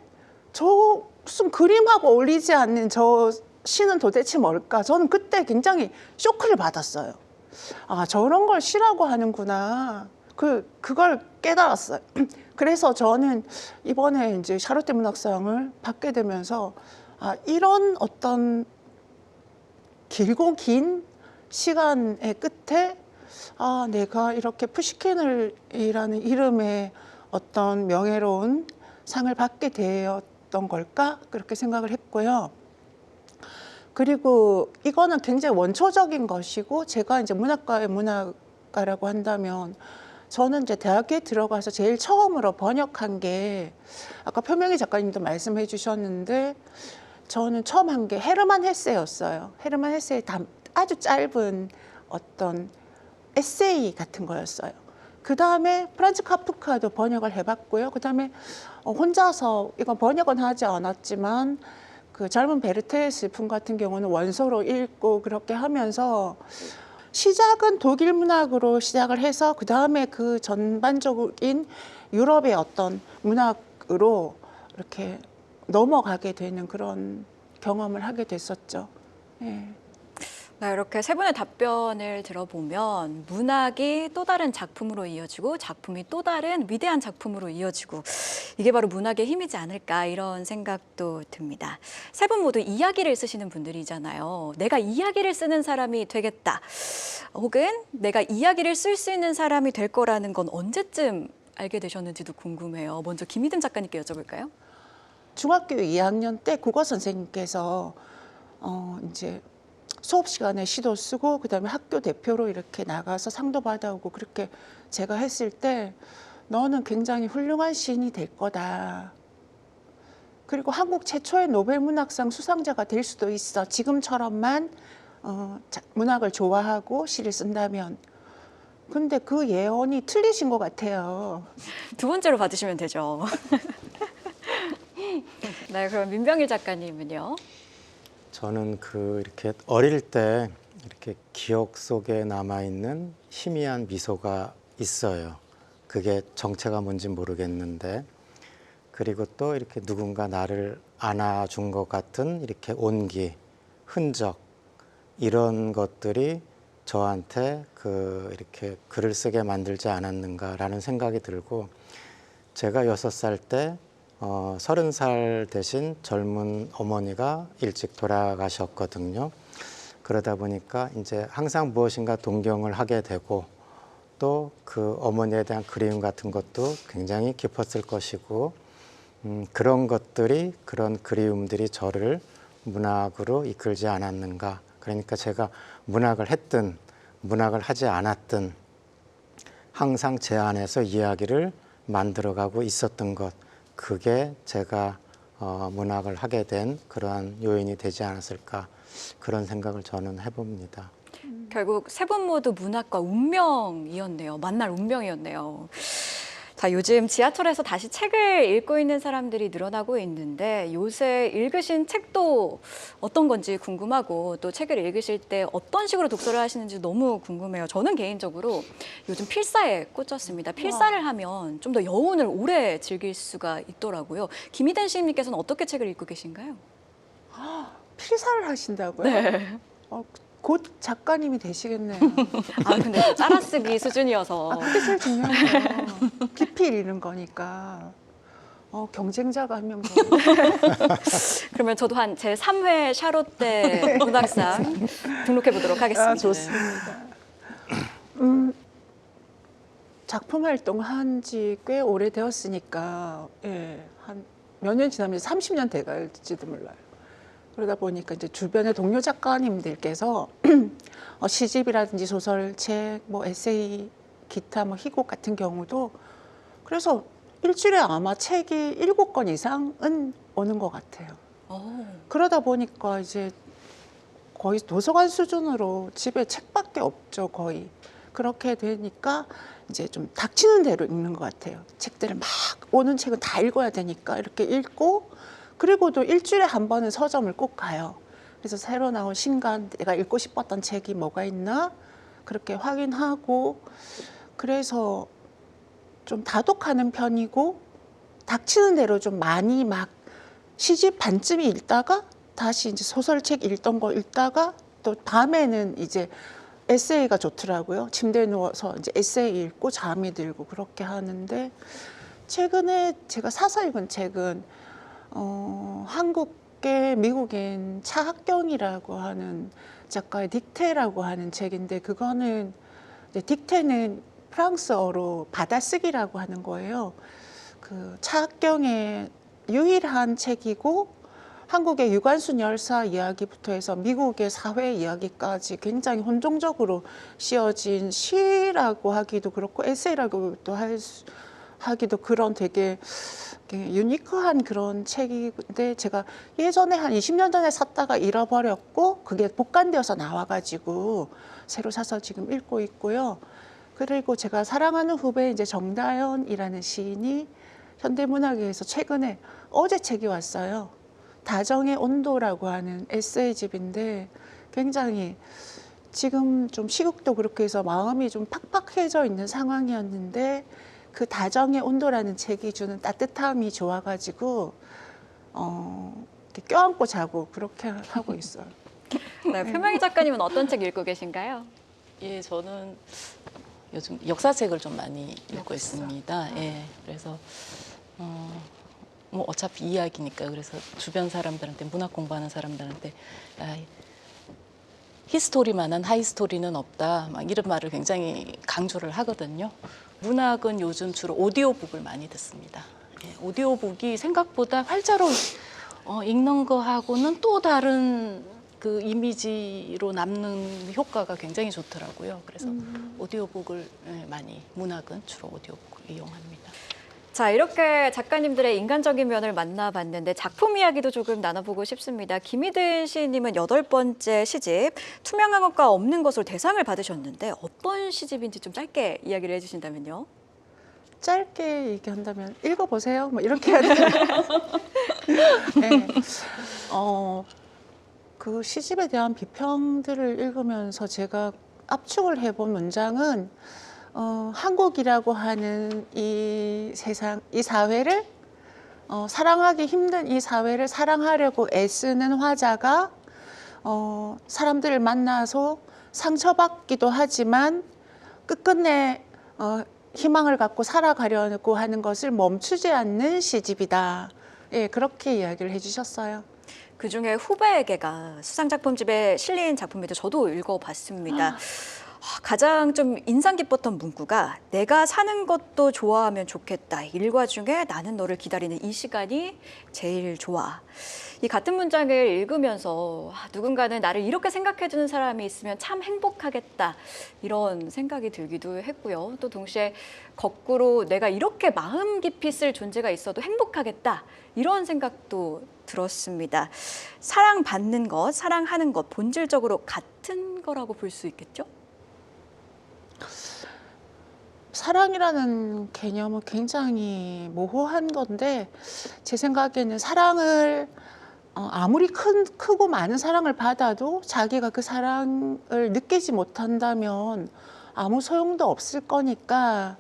저 무슨 그림하고 어울리지 않는 저 시는 도대체 뭘까? 저는 그때 굉장히 쇼크를 받았어요. 아, 저런 걸 시라고 하는구나. 그걸 깨달았어요. 그래서 저는 이번에 이제 샤롯테 문학상을 받게 되면서 이런 어떤 길고 긴 시간의 끝에 내가 이렇게 푸시킨이라는 이름의 어떤 명예로운 상을 받게 되었던 걸까? 그렇게 생각을 했고요. 그리고 이거는 굉장히 원초적인 것이고 제가 이제 문학과의 문학가라고 한다면 저는 이제 대학에 들어가서 제일 처음으로 번역한 게 아까 표명희 작가님도 말씀해 주셨는데 저는 처음 한 게 헤르만 헤세였어요. 헤르만 헤세의 아주 짧은 어떤 에세이 같은 거였어요. 그 다음에 프란츠 카프카도 번역을 해봤고요. 그 다음에 혼자서 이건 번역은 하지 않았지만 그 젊은 베르테의 슬픔 같은 경우는 원서로 읽고 그렇게 하면서 시작은 독일 문학으로 시작을 해서 그 다음에 그 전반적인 유럽의 어떤 문학으로 이렇게 넘어가게 되는 그런 경험을 하게 됐었죠. 예. 네, 이렇게 세 분의 답변을 들어보면 문학이 또 다른 작품으로 이어지고 작품이 또 다른 위대한 작품으로 이어지고 이게 바로 문학의 힘이지 않을까 이런 생각도 듭니다. 세 분 모두 이야기를 쓰시는 분들이잖아요. 내가 이야기를 쓰는 사람이 되겠다. 혹은 내가 이야기를 쓸 수 있는 사람이 될 거라는 건 언제쯤 알게 되셨는지도 궁금해요. 먼저 김희든 작가님께 여쭤볼까요? 중학교 2학년 때 국어 선생님께서 이제 수업 시간에 시도 쓰고 그다음에 학교 대표로 이렇게 나가서 상도 받아오고 그렇게 제가 했을 때 너는 굉장히 훌륭한 시인이 될 거다. 그리고 한국 최초의 노벨 문학상 수상자가 될 수도 있어. 지금처럼만 문학을 좋아하고 시를 쓴다면. 근데 그 예언이 틀리신 것 같아요. 두 번째로 받으시면 되죠. 네, 그럼 민병일 작가님은요? 저는 이렇게 어릴 때 이렇게 기억 속에 남아 있는 희미한 미소가 있어요. 그게 정체가 뭔지 모르겠는데, 그리고 또 이렇게 누군가 나를 안아준 것 같은 이렇게 온기, 흔적, 이런 것들이 저한테 이렇게 글을 쓰게 만들지 않았는가라는 생각이 들고, 제가 6살 때 30살 되신 젊은 어머니가 일찍 돌아가셨거든요. 그러다 보니까 이제 항상 무엇인가 동경을 하게 되고, 또 그 어머니에 대한 그리움 같은 것도 굉장히 깊었을 것이고, 그런 것들이, 그런 그리움들이 저를 문학으로 이끌지 않았는가. 그러니까 제가 문학을 했든 문학을 하지 않았든 항상 제 안에서 이야기를 만들어가고 있었던 것, 그게 제가 문학을 하게 된 그러한 요인이 되지 않았을까, 그런 생각을 저는 해봅니다. 결국 세 분 모두 문학과 운명이었네요. 만날 운명이었네요. 자, 요즘 지하철에서 다시 책을 읽고 있는 사람들이 늘어나고 있는데 요새 읽으신 책도 어떤 건지 궁금하고 또 책을 읽으실 때 어떤 식으로 독서를 하시는지 너무 궁금해요. 저는 개인적으로 요즘 필사에 꽂혔습니다. 필사를 하면 좀 더 여운을 오래 즐길 수가 있더라고요. 김희든 시인님께서는 어떻게 책을 읽고 계신가요? 필사를 하신다고요? 네. 곧 작가님이 되시겠네요. 아, 근데 또 짜라쓰기 수준이어서. 그게 제일 중요해요. 깊이 읽는 거니까. 경쟁자가 한 명 더. 그러면 저도 한 제 3회 샤롯대 문학상 등록해 보도록 하겠습니다. 좋습니다. 작품 활동한 지 꽤 오래되었으니까, 예, 한 몇 년 지나면 30년 돼갈지도 몰라요. 그러다 보니까 이제 주변의 동료 작가님들께서 시집이라든지 소설책, 뭐 에세이, 기타, 뭐 희곡 같은 경우도 그래서 일주일에 아마 책이 7권 이상은 오는 것 같아요. 그러다 보니까 이제 거의 도서관 수준으로 집에 책밖에 없죠, 거의. 그렇게 되니까 이제 좀 닥치는 대로 읽는 것 같아요. 책들을 막 오는 책은 다 읽어야 되니까 이렇게 읽고, 그리고 또 일주일에 한 번은 서점을 꼭 가요. 그래서 새로 나온 신간, 내가 읽고 싶었던 책이 뭐가 있나 그렇게 확인하고, 그래서 좀 다독하는 편이고, 닥치는 대로 좀 많이 막 시집 반쯤 읽다가 다시 이제 소설책 읽던 거 읽다가 또 밤에는 이제 에세이가 좋더라고요. 침대에 누워서 이제 에세이 읽고 잠이 들고 그렇게 하는데, 최근에 제가 사서 읽은 책은 한국계 미국인 차학경이라고 하는 작가의 딕테라고 하는 책인데, 그거는 이제 딕테는 프랑스어로 받아쓰기라고 하는 거예요. 그 차학경의 유일한 책이고, 한국의 유관순 열사 이야기부터 해서 미국의 사회 이야기까지 굉장히 혼종적으로 씌어진 시라고 하기도 그렇고 에세이라고도 하기도 그런 되게 유니크한 그런 책인데, 제가 예전에 한 20년 전에 샀다가 잃어버렸고 그게 복간되어서 나와가지고 새로 사서 지금 읽고 있고요. 그리고 제가 사랑하는 후배 이제 정다연이라는 시인이 현대문학에서 최근에 어제 책이 왔어요. 다정의 온도라고 하는 에세이집인데, 굉장히 지금 좀 시국도 그렇게 해서 마음이 좀 팍팍해져 있는 상황이었는데, 그 다정의 온도라는 책이 주는 따뜻함이 좋아가지고 이렇게 껴안고 자고 그렇게 하고 있어요. 네, 표명희 작가님은 어떤 책 읽고 계신가요? 예, 저는 요즘 역사책을 좀 많이 읽고 있습니다. 예, 그래서 뭐 어차피 이야기니까, 그래서 주변 사람들한테, 문학 공부하는 사람들한테 히스토리만한 하이스토리는 없다, 막 이런 말을 굉장히 강조를 하거든요. 문학은 요즘 주로 오디오북을 많이 듣습니다. 예, 오디오북이 생각보다 활자로 읽는 거하고는 또 다른 그 이미지로 남는 효과가 굉장히 좋더라고요. 그래서 오디오북을 많이, 문학은 주로 오디오북을 이용합니다. 자, 이렇게 작가님들의 인간적인 면을 만나봤는데 작품 이야기도 조금 나눠보고 싶습니다. 김희든 시인님은 8번째 시집 투명한 것과 없는 것으로 대상을 받으셨는데 어떤 시집인지 좀 짧게 이야기를 해주신다면요. 짧게 얘기한다면 읽어보세요. 뭐 이렇게 해야 되나요? 네. 그 시집에 대한 비평들을 읽으면서 제가 압축을 해본 문장은 한국이라고 하는 이 세상, 이 사회를 사랑하기 힘든 이 사회를 사랑하려고 애쓰는 화자가 사람들을 만나서 상처받기도 하지만 끝끝내 희망을 갖고 살아가려고 하는 것을 멈추지 않는 시집이다. 예, 그렇게 이야기를 해주셨어요. 그중에 후배에게가 수상작품집에 실린 작품인데 저도 읽어봤습니다. 가장 좀 인상 깊었던 문구가 내가 사는 것도 좋아하면 좋겠다. 일과 중에 나는 너를 기다리는 이 시간이 제일 좋아. 이 같은 문장을 읽으면서 누군가는 나를 이렇게 생각해주는 사람이 있으면 참 행복하겠다. 이런 생각이 들기도 했고요. 또 동시에 거꾸로 내가 이렇게 마음 깊이 쓸 존재가 있어도 행복하겠다. 이런 생각도 들었습니다. 사랑받는 것, 사랑하는 것 본질적으로 같은 거라고 볼 수 있겠죠? 사랑이라는 개념은 굉장히 모호한 건데 제 생각에는 사랑을 아무리 크고 많은 사랑을 받아도 자기가 그 사랑을 느끼지 못한다면 아무 소용도 없을 거니까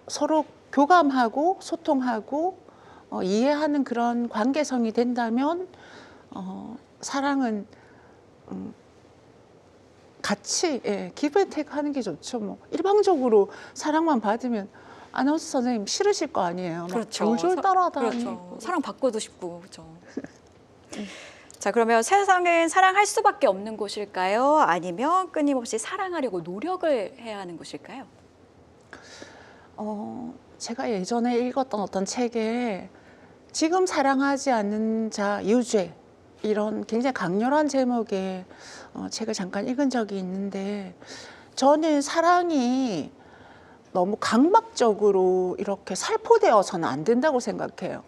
서로 교감하고 소통하고 이해하는 그런 관계성이 된다면 사랑은 같이 기브앤테이크 하는 게 좋죠. 뭐 일방적으로 사랑만 받으면 아나운서 선생님 싫으실 거 아니에요. 막 그렇죠. 졸졸 따라다니고. 그렇죠. 사랑받고도 싶고. 그렇죠. 자, 그러면 세상은 사랑할 수밖에 없는 곳일까요? 아니면 끊임없이 사랑하려고 노력을 해야 하는 곳일까요? 제가 예전에 읽었던 어떤 책에 지금 사랑하지 않는 자 유죄 이런 굉장히 강렬한 제목의 책을 잠깐 읽은 적이 있는데 저는 사랑이 너무 강박적으로 이렇게 살포되어서는 안 된다고 생각해요.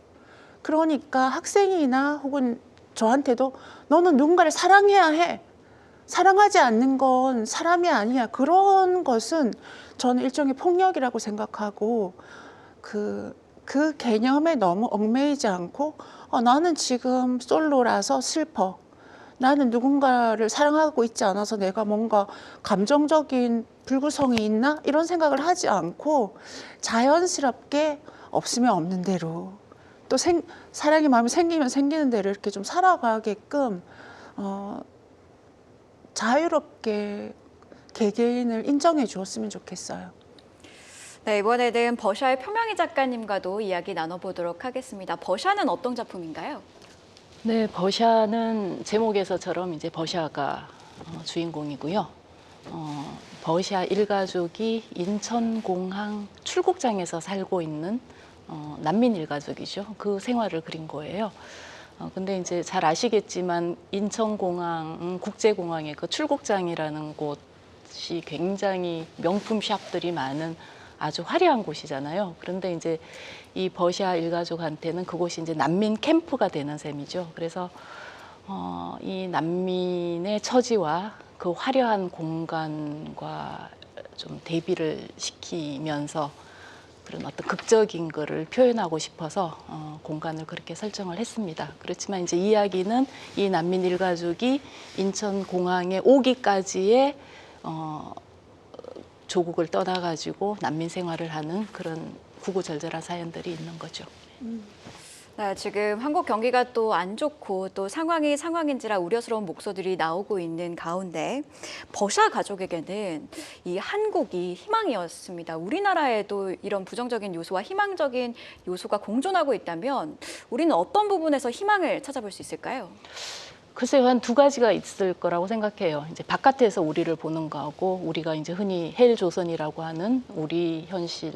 그러니까 학생이나 혹은 저한테도 너는 누군가를 사랑해야 해. 사랑하지 않는 건 사람이 아니야. 그런 것은 저는 일종의 폭력이라고 생각하고 그 개념에 너무 얽매이지 않고 나는 지금 솔로라서 슬퍼. 나는 누군가를 사랑하고 있지 않아서 내가 뭔가 감정적인 불구성이 있나? 이런 생각을 하지 않고 자연스럽게 없으면 없는 대로 또 사랑의 마음이 생기면 생기는 대로 이렇게 좀 살아가게끔 자유롭게 개개인을 인정해 주었으면 좋겠어요. 네, 이번에는 버샤의 표명희 작가님과도 이야기 나눠보도록 하겠습니다. 버샤는 어떤 작품인가요? 네, 버샤는 제목에서처럼 이제 버샤가 주인공이고요. 버샤 일가족이 인천공항 출국장에서 살고 있는 난민 일가족이죠. 그 생활을 그린 거예요. 근데 이제 잘 아시겠지만 인천공항 국제공항의 그 출국장이라는 곳이 굉장히 명품 샵들이 많은 아주 화려한 곳이잖아요. 그런데 이제 이 버샤 일가족한테는 그곳이 이제 난민 캠프가 되는 셈이죠. 그래서 이 난민의 처지와 그 화려한 공간과 좀 대비를 시키면서 그런 어떤 극적인 거를 표현하고 싶어서 공간을 그렇게 설정을 했습니다. 그렇지만 이제 이야기는 이 난민 일가족이 인천공항에 오기까지의 조국을 떠나가지고 난민 생활을 하는 그런 구구절절한 사연들이 있는 거죠. 네, 지금 한국 경기가 또 안 좋고 또 상황이 상황인지라 우려스러운 목소들이 나오고 있는 가운데 버샤 가족에게는 이 한국이 희망이었습니다. 우리나라에도 이런 부정적인 요소와 희망적인 요소가 공존하고 있다면 우리는 어떤 부분에서 희망을 찾아볼 수 있을까요? 글쎄요, 한 두 가지가 있을 거라고 생각해요. 이제 바깥에서 우리를 보는 거하고 우리가 이제 흔히 헬조선이라고 하는 우리 현실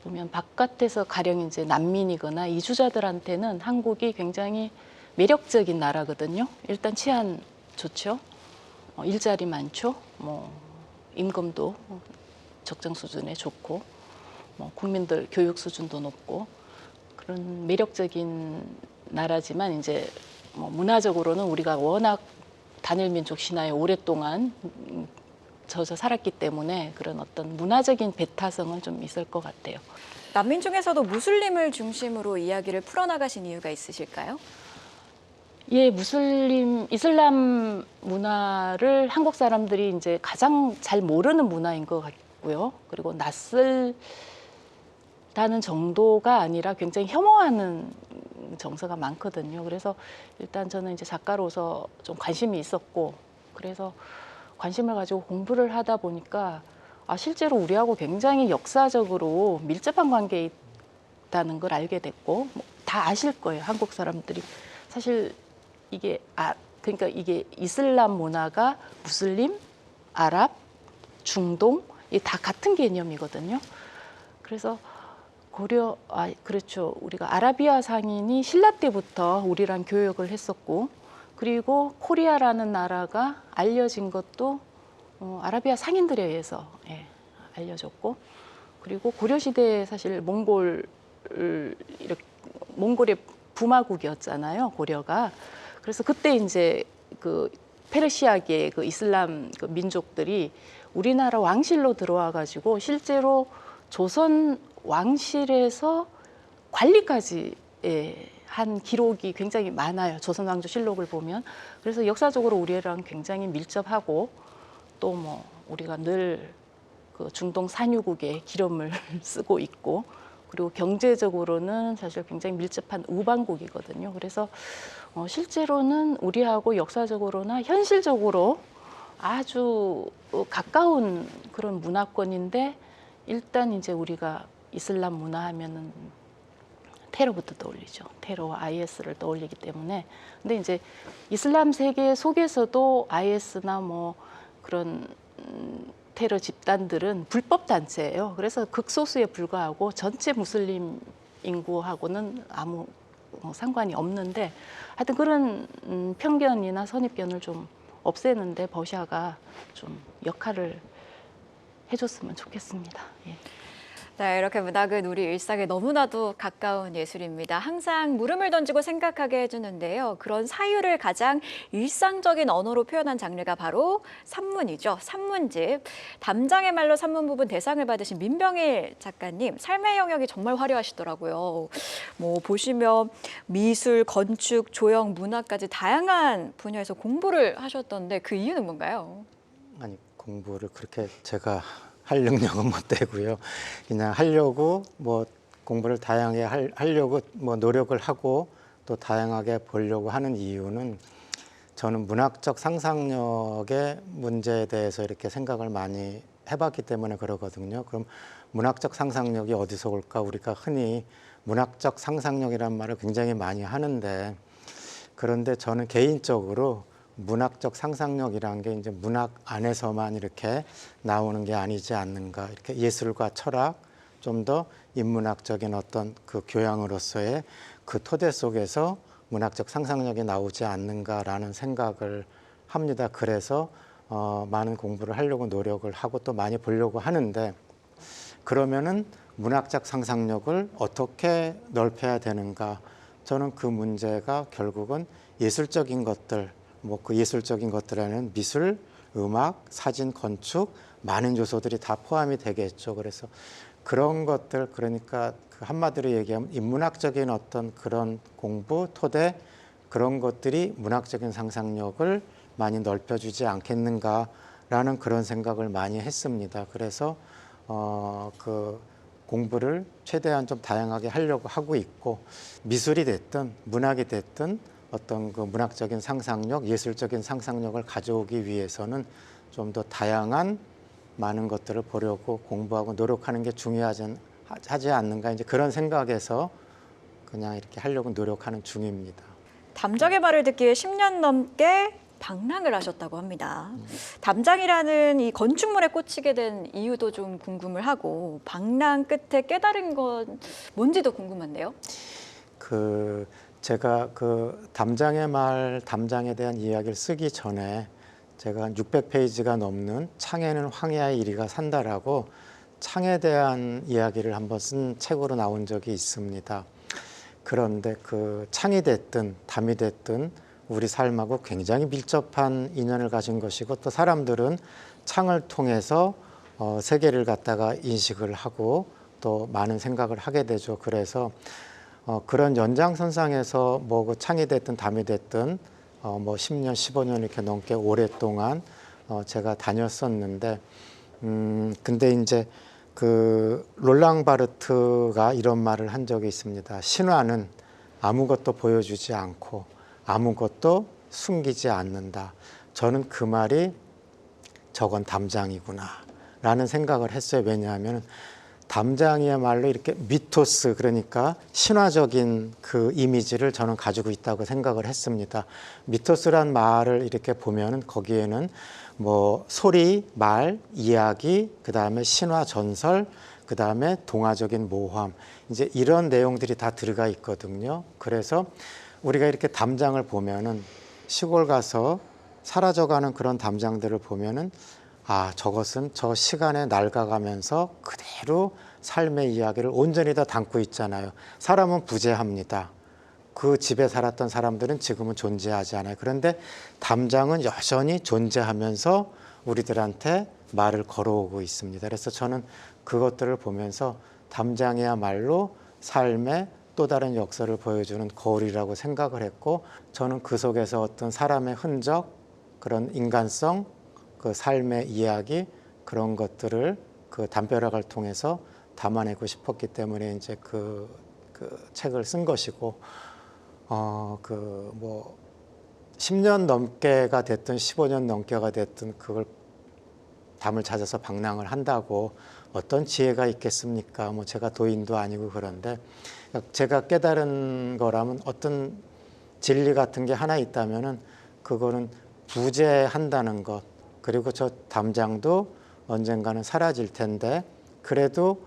보면 바깥에서 가령 이제 난민이거나 이주자들한테는 한국이 굉장히 매력적인 나라거든요. 일단 치안 좋죠. 일자리 많죠. 뭐 임금도 적정 수준에 좋고 뭐 국민들 교육 수준도 높고 그런 매력적인 나라지만 이제 뭐 문화적으로는 우리가 워낙 단일 민족 신화에 오랫동안 젖어 살았기 때문에 그런 어떤 문화적인 배타성은 좀 있을 것 같아요. 난민 중에서도 무슬림을 중심으로 이야기를 풀어나가신 이유가 있으실까요? 예, 이슬람 문화를 한국 사람들이 이제 가장 잘 모르는 문화인 것 같고요. 그리고 낯설다는 정도가 아니라 굉장히 혐오하는 정서가 많거든요. 그래서 일단 저는 이제 작가로서 좀 관심이 있었고, 그래서 관심을 가지고 공부를 하다 보니까 실제로 우리하고 굉장히 역사적으로 밀접한 관계에 있다는 걸 알게 됐고, 다 아실 거예요. 한국 사람들이. 사실 이게 그러니까 이게 이슬람 문화가 무슬림, 아랍, 중동 이 다 같은 개념이거든요. 그래서 그렇죠. 우리가 아라비아 상인이 신라 때부터 우리랑 교역을 했었고, 그리고 코리아라는 나라가 알려진 것도 아라비아 상인들에 의해서 알려졌고, 그리고 고려 시대에 사실 몽골의 부마국이었잖아요. 고려가. 그래서 그때 이제 그 페르시아계 그 이슬람 그 민족들이 우리나라 왕실로 들어와 가지고 실제로 조선 왕실에서 관리까지 한 기록이 굉장히 많아요. 조선 왕조실록을 보면. 그래서 역사적으로 우리랑 굉장히 밀접하고 또 뭐 우리가 늘 그 중동 산유국의 기름을 쓰고 있고, 그리고 경제적으로는 사실 굉장히 밀접한 우방국이거든요. 그래서 실제로는 우리하고 역사적으로나 현실적으로 아주 가까운 그런 문화권인데, 일단 이제 우리가 이슬람 문화 하면은 테러부터 떠올리죠. 테러와 IS를 떠올리기 때문에. 근데 이제 이슬람 세계 속에서도 IS나 뭐 그런 테러 집단들은 불법 단체예요. 그래서 극소수에 불과하고 전체 무슬림 인구하고는 아무 상관이 없는데, 하여튼 그런 편견이나 선입견을 좀 없애는데 버샤가 좀 역할을 해줬으면 좋겠습니다. 예. 네, 이렇게 문학은 우리 일상에 너무나도 가까운 예술입니다. 항상 물음을 던지고 생각하게 해주는데요. 그런 사유를 가장 일상적인 언어로 표현한 장르가 바로 산문이죠. 산문집. 담장의 말로 산문 부분 대상을 받으신 민병일 작가님, 삶의 영역이 정말 화려하시더라고요. 뭐 보시면 미술, 건축, 조형, 문화까지 다양한 분야에서 공부를 하셨던데 그 이유는 뭔가요? 아니, 공부를 그렇게 제가 할 능력은 못 되고요. 그냥 하려고 뭐 공부를 다양하게 하려고 뭐 노력을 하고 또 다양하게 보려고 하는 이유는, 저는 문학적 상상력의 문제에 대해서 이렇게 생각을 많이 해봤기 때문에 그러거든요. 그럼 문학적 상상력이 어디서 올까? 우리가 흔히 문학적 상상력이란 말을 굉장히 많이 하는데, 그런데 저는 개인적으로 문학적 상상력이란 게 이제 문학 안에서만 이렇게 나오는 게 아니지 않는가. 이렇게 예술과 철학, 좀 더 인문학적인 어떤 그 교양으로서의 그 토대 속에서 문학적 상상력이 나오지 않는가라는 생각을 합니다. 그래서 많은 공부를 하려고 노력을 하고 또 많이 보려고 하는데, 그러면은 문학적 상상력을 어떻게 넓혀야 되는가? 저는 그 문제가 결국은 예술적인 것들, 뭐 그 예술적인 것들에는 미술, 음악, 사진, 건축 많은 요소들이 다 포함이 되겠죠. 그래서 그런 것들, 그러니까 그 한마디로 얘기하면 인문학적인 어떤 그런 공부, 토대, 그런 것들이 문학적인 상상력을 많이 넓혀주지 않겠는가라는 그런 생각을 많이 했습니다. 그래서 그 공부를 최대한 좀 다양하게 하려고 하고 있고, 미술이 됐든 문학이 됐든 어떤 그 문학적인 상상력, 예술적인 상상력을 가져오기 위해서는 좀 더 다양한 많은 것들을 보려고 공부하고 노력하는 게 중요하지 않는가, 이제 그런 생각에서 그냥 이렇게 하려고 노력하는 중입니다. 담장의 말을 듣기에 10년 넘게 방랑을 하셨다고 합니다. 담장이라는 이 건축물에 꽂히게 된 이유도 좀 궁금을 하고 방랑 끝에 깨달은 건 뭔지도 궁금한데요. 제가 담장의 말, 담장에 대한 이야기를 쓰기 전에 제가 한 600페이지가 넘는 창에는 황야의 이리가 산다라고 창에 대한 이야기를 한번 쓴 책으로 나온 적이 있습니다. 그런데 창이 됐든 담이 됐든 우리 삶하고 굉장히 밀접한 인연을 가진 것이고, 또 사람들은 창을 통해서 세계를 갖다가 인식을 하고 또 많은 생각을 하게 되죠. 그래서 그런 연장선상에서 그 창이 됐든 담이 됐든 10년, 15년 이렇게 넘게 오랫동안 제가 다녔었는데, 근데 이제 롤랑 바르트가 이런 말을 한 적이 있습니다. 신화는 아무것도 보여주지 않고 아무것도 숨기지 않는다. 저는 그 말이 저건 담장이구나 라는 생각을 했어요. 왜냐하면 담장이야말로 이렇게 미토스, 그러니까 신화적인 그 이미지를 저는 가지고 있다고 생각을 했습니다. 미토스란 말을 이렇게 보면은 거기에는 소리, 말, 이야기, 그 다음에 신화 전설, 그 다음에 동화적인 모험, 이제 이런 내용들이 다 들어가 있거든요. 그래서 우리가 이렇게 담장을 보면은, 시골 가서 사라져가는 그런 담장들을 보면은, 저것은 저 시간에 낡아가면서 그대로 삶의 이야기를 온전히 다 담고 있잖아요. 사람은 부재합니다. 그 집에 살았던 사람들은 지금은 존재하지 않아요. 그런데 담장은 여전히 존재하면서 우리들한테 말을 걸어오고 있습니다. 그래서 저는 그것들을 보면서 담장이야말로 삶의 또 다른 역사를 보여주는 거울이라고 생각을 했고, 저는 그 속에서 어떤 사람의 흔적, 그런 인간성, 그 삶의 이야기, 그런 것들을 담벼락을 통해서 담아내고 싶었기 때문에 이제 그 책을 쓴 것이고, 10년 넘게가 됐든 15년 넘게가 됐든 그걸 담을 찾아서 방랑을 한다고 어떤 지혜가 있겠습니까? 제가 도인도 아니고. 그런데 제가 깨달은 거라면, 어떤 진리 같은 게 하나 있다면은 그거는 부재한다는 것, 그리고 저 담장도 언젠가는 사라질 텐데 그래도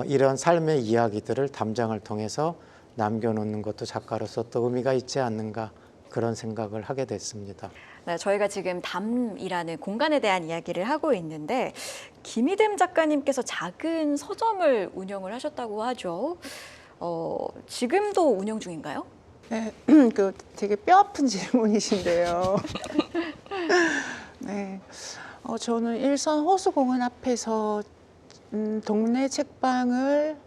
이런 삶의 이야기들을 담장을 통해서 남겨놓는 것도 작가로서 또 의미가 있지 않는가, 그런 생각을 하게 됐습니다. 네, 저희가 지금 담이라는 공간에 대한 이야기를 하고 있는데, 김희듬 작가님께서 작은 서점을 운영을 하셨다고 하죠. 지금도 운영 중인가요? 네, 되게 뼈아픈 질문이신데요. 네, 저는 일선 호수공원 앞에서 동네 책방을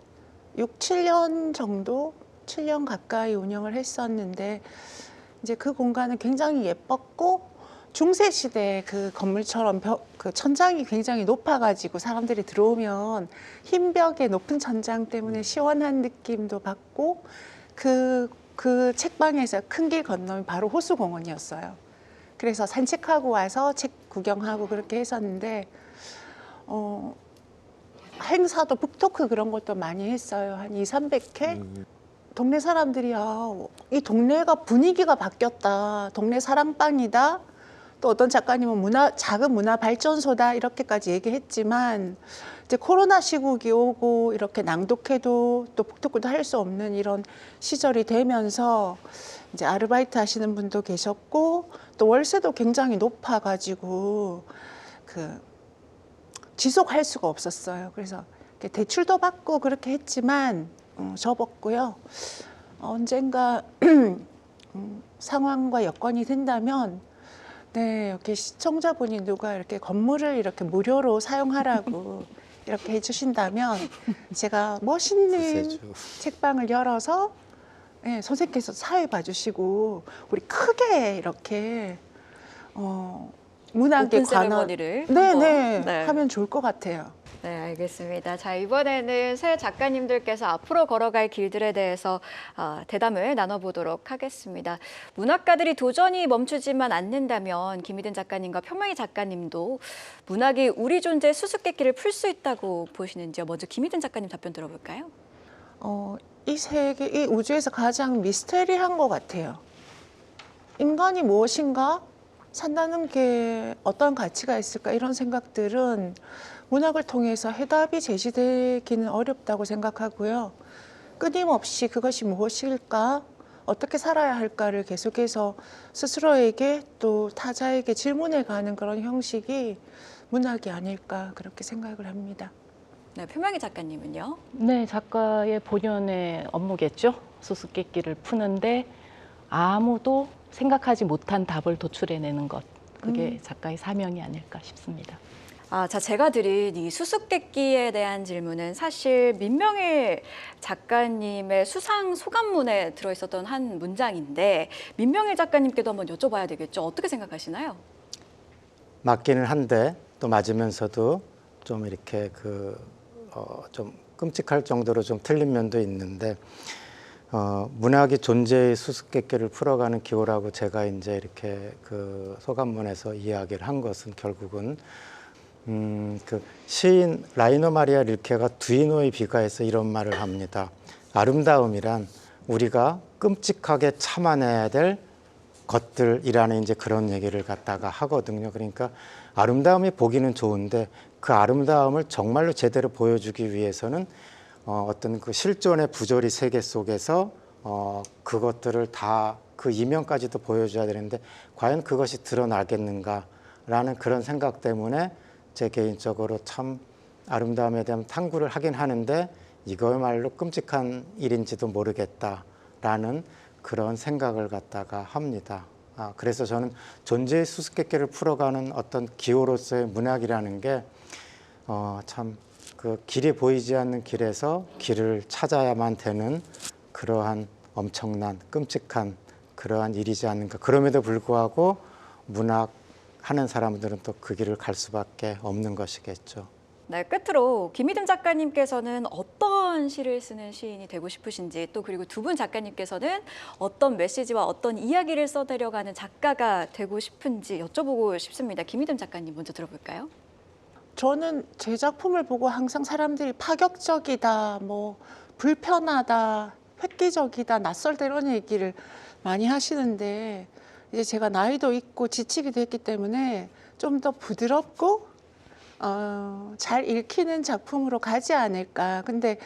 6, 7년 정도, 7년 가까이 운영을 했었는데, 이제 그 공간은 굉장히 예뻤고 중세시대 그 건물처럼 그 천장이 굉장히 높아가지고 사람들이 들어오면 흰 벽에 높은 천장 때문에 시원한 느낌도 받고, 그 책방에서 큰 길 건너면 바로 호수공원이었어요. 그래서 산책하고 와서 책 구경하고 그렇게 했었는데, 행사도 북토크 그런 것도 많이 했어요. 한 2, 300회? 동네 사람들이 이 동네가 분위기가 바뀌었다. 동네 사랑방이다. 또 어떤 작가님은 작은 문화 발전소다. 이렇게까지 얘기했지만, 이제 코로나 시국이 오고 이렇게 낭독해도 또 북토크도 할 수 없는 이런 시절이 되면서 이제 아르바이트 하시는 분도 계셨고, 또 월세도 굉장히 높아가지고 지속할 수가 없었어요. 그래서 대출도 받고 그렇게 했지만 접었고요. 언젠가 상황과 여건이 된다면, 네, 이렇게 시청자분이 누가 이렇게 건물을 이렇게 무료로 사용하라고 이렇게 해주신다면 제가 멋있는 책방을 열어서, 네, 선생님께서 사회 봐주시고 우리 크게 이렇게 문학에 오픈 관한 세레머니를 네, 하면 좋을 것 같아요. 네, 알겠습니다. 자, 이번에는 새 작가님들께서 앞으로 걸어갈 길들에 대해서 대담을 나눠보도록 하겠습니다. 문학가들이 도전이 멈추지만 않는다면 김희든 작가님과 표명희 작가님도 문학이 우리 존재의 수수께끼를 풀 수 있다고 보시는지요? 먼저 김희든 작가님 답변 들어볼까요? 이 세계, 이 우주에서 가장 미스테리한 것 같아요. 인간이 무엇인가? 산다는 게 어떤 가치가 있을까? 이런 생각들은 문학을 통해서 해답이 제시되기는 어렵다고 생각하고요. 끊임없이 그것이 무엇일까? 어떻게 살아야 할까를 계속해서 스스로에게 또 타자에게 질문해 가는 그런 형식이 문학이 아닐까 그렇게 생각을 합니다. 네, 표명희 작가님은요? 네, 작가의 본연의 업무겠죠. 수수께끼를 푸는데 아무도 생각하지 못한 답을 도출해내는 것. 그게 작가의 사명이 아닐까 싶습니다. 자, 제가 드린 이 수수께끼에 대한 질문은 사실 민명희 작가님의 수상 소감문에 들어있었던 한 문장인데 민명희 작가님께도 한번 여쭤봐야 되겠죠. 어떻게 생각하시나요? 맞기는 한데 또 맞으면서도 좀 이렇게 좀 끔찍할 정도로 좀 틀린 면도 있는데 문학이 존재의 수수께끼를 풀어가는 기호라고 제가 이제 이렇게 그 소감문에서 이야기를 한 것은 결국은 그 시인 라이너 마리아 릴케가 두이노의 비가에서 이런 말을 합니다. 아름다움이란 우리가 끔찍하게 참아내야 될 것들이라는 이제 그런 얘기를 갖다가 하거든요. 그러니까 아름다움이 보기는 좋은데 그 아름다움을 정말로 제대로 보여주기 위해서는 어떤 그 실존의 부조리 세계 속에서 그것들을 다 그 이면까지도 보여줘야 되는데 과연 그것이 드러나겠는가라는 그런 생각 때문에 제 개인적으로 참 아름다움에 대한 탐구를 하긴 하는데 이거야말로 끔찍한 일인지도 모르겠다라는 그런 생각을 갖다가 합니다. 그래서 저는 존재의 수수께끼를 풀어가는 어떤 기호로서의 문학이라는 게 참 그 길이 보이지 않는 길에서 길을 찾아야만 되는 그러한 엄청난 끔찍한 그러한 일이지 않는가. 그럼에도 불구하고 문학 하는 사람들은 또 그 길을 갈 수밖에 없는 것이겠죠. 네, 끝으로 김희등 작가님께서는 어떤 시를 쓰는 시인이 되고 싶으신지 또 그리고 두 분 작가님께서는 어떤 메시지와 어떤 이야기를 써내려가는 작가가 되고 싶은지 여쭤보고 싶습니다. 김희등 작가님 먼저 들어볼까요? 저는 제 작품을 보고 항상 사람들이 파격적이다, 뭐 불편하다, 획기적이다, 낯설다 이런 얘기를 많이 하시는데 이제 제가 나이도 있고 지치기도 했기 때문에 좀 더 부드럽고 잘 읽히는 작품으로 가지 않을까. 근데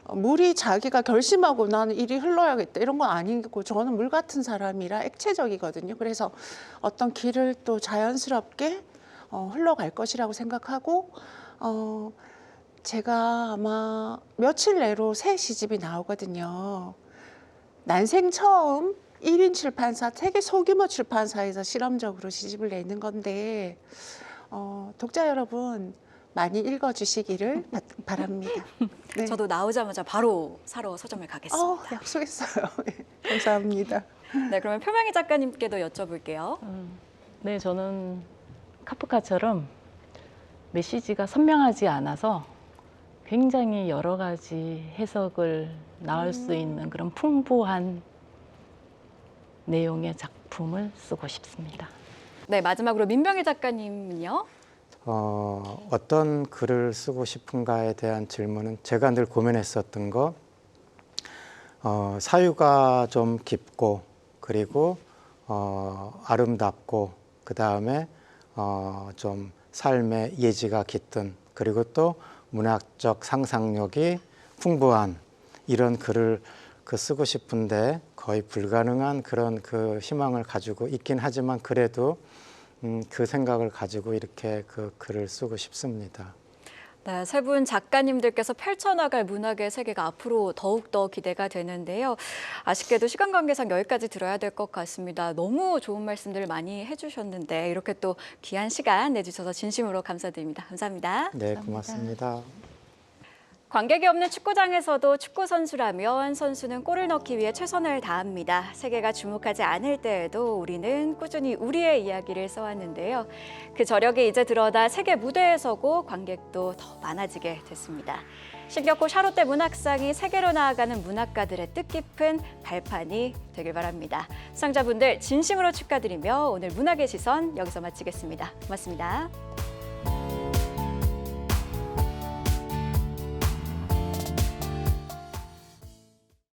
물이 자기가 결심하고 나는 이리 흘러야겠다 이런 건 아니고 저는 물 같은 사람이라 액체적이거든요. 그래서 어떤 길을 또 자연스럽게 흘러갈 것이라고 생각하고 제가 아마 며칠 내로 새 시집이 나오거든요. 난생 처음 1인 출판사, 세계 소규모 출판사에서 실험적으로 시집을 내는 건데 독자 여러분 많이 읽어주시기를 바랍니다. 네. 저도 나오자마자 바로 사러 서점을 가겠습니다. 약속했어요. 감사합니다. 네, 그러면 표명희 작가님께도 여쭤볼게요. 네, 저는 카프카처럼 메시지가 선명하지 않아서 굉장히 여러 가지 해석을 나올 수 있는 그런 풍부한 내용의 작품을 쓰고 싶습니다. 네, 마지막으로 민명희 작가님은요? 어떤 글을 쓰고 싶은가에 대한 질문은 제가 늘 고민했었던 거 사유가 좀 깊고 그리고 아름답고 그 다음에 좀 삶의 예지가 깃든 그리고 또 문학적 상상력이 풍부한 이런 글을 쓰고 싶은데 거의 불가능한 그런 그 희망을 가지고 있긴 하지만 그래도 그 생각을 가지고 이렇게 그 글을 쓰고 싶습니다. 네, 세 분 작가님들께서 펼쳐나갈 문학의 세계가 앞으로 더욱더 기대가 되는데요. 아쉽게도 시간 관계상 여기까지 들어야 될 것 같습니다. 너무 좋은 말씀들을 많이 해주셨는데 이렇게 또 귀한 시간 내주셔서 진심으로 감사드립니다. 감사합니다. 네, 고맙습니다. 관객이 없는 축구장에서도 축구 선수라면 선수는 골을 넣기 위해 최선을 다합니다. 세계가 주목하지 않을 때에도 우리는 꾸준히 우리의 이야기를 써왔는데요. 그 저력이 이제 드러나 세계 무대에 서고 관객도 더 많아지게 됐습니다. 신격호 샤롯대 문학상이 세계로 나아가는 문학가들의 뜻깊은 발판이 되길 바랍니다. 수상자분들 진심으로 축하드리며 오늘 문학의 시선 여기서 마치겠습니다. 고맙습니다.